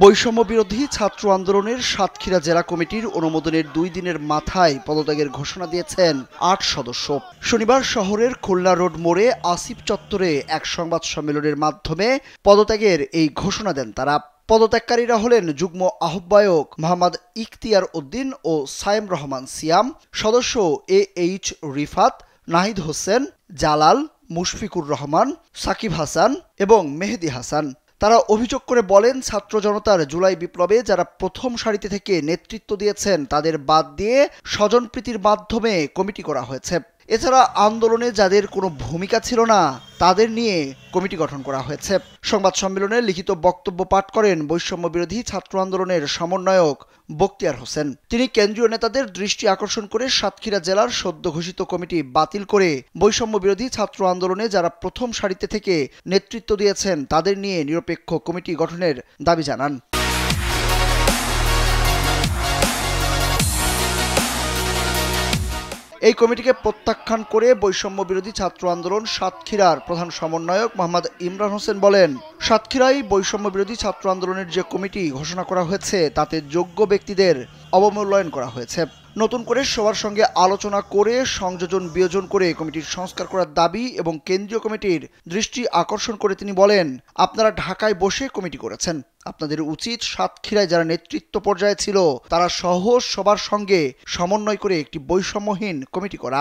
বৈষম্য বিরোধী ছাত্র আন্দোলনের সাতক্ষীরা জেলা কমিটির অনুমোদনের 2 দিনের মাথায় পদত্যাগের ঘোষণা দিয়েছেন 8 সদস্য। শনিবার শহরের খুলনা রোড মোড়ে আসিফ চত্বরে এক সংবাদ সম্মেলনের মাধ্যমে পদত্যাগের এই ঘোষণা দেন তারা। পদত্যাগকারীরা হলেন যুগ্ম আহ্বায়ক মোহাম্মদ ইখতিয়ার উদ্দিন ও সায়েম রহমান সিয়াম, সদস্য AH রিফাত, নাহিদ হোসেন, জালাল, মুশফিকুর রহমান, সাকিব হাসান এবং মেহেদি হাসান। তারা অভিযোগ করে বলেন, ছাত্র জনতার জুলাই বিপ্লবে যারা প্রথম সারিতে থেকে নেতৃত্ব দিয়েছেন তাদের বাদ দিয়ে স্বজনপ্রীতির মাধ্যমে কমিটি করা হয়েছে। এছাড়া আন্দোলনে যাদের কোনো ভূমিকা ছিল না তাদের নিয়ে কমিটি গঠন করা হয়েছে। সংবাদ সম্মেলনে লিখিত বক্তব্য পাঠ করেন বৈষম্য বিরোধী ছাত্র আন্দোলনের সমন্বয়ক বখতিয়ার হোসেন। তিনি কেন্দ্রীয় নেতাদের দৃষ্টি আকর্ষণ করে সাতক্ষীরা জেলার সদ্য ঘোষিত কমিটি বাতিল করে বৈষম্য বিরোধী ছাত্র আন্দোলনে যারা প্রথম সারিতে থেকে নেতৃত্ব দিয়েছেন তাদের নিয়ে নিরপেক্ষ কমিটি গঠনের দাবি জানান। এই কমিটিকে প্রত্যাখ্যান করে বৈষম্য বিরোধী ছাত্র আন্দোলন সাতক্ষীরার প্রধান সমন্বয়ক মোহাম্মদ ইমরান হোসেন বলেন, সাতক্ষীরায় বৈষম্য বিরোধী ছাত্র আন্দোলনের যে কমিটি ঘোষণা করা হয়েছে তাতে যোগ্য ব্যক্তিদের অবমূল্যায়ন করা হয়েছে। নতুন করে সবার সঙ্গে আলোচনা করে সংযোজন বিয়োজন করে কমিটির সংস্কার করার দাবি এবং কেন্দ্রীয় কমিটির দৃষ্টি আকর্ষণ করে তিনি বলেন, আপনারা ঢাকায় বসে কমিটি করেছেন, আপনাদের উচিত সাতক্ষীরায় যারা নেতৃত্ব পর্যায়ে ছিল তারা সহ সবার সঙ্গে সমন্বয় করে একটি বৈষম্যহীন কমিটি করা।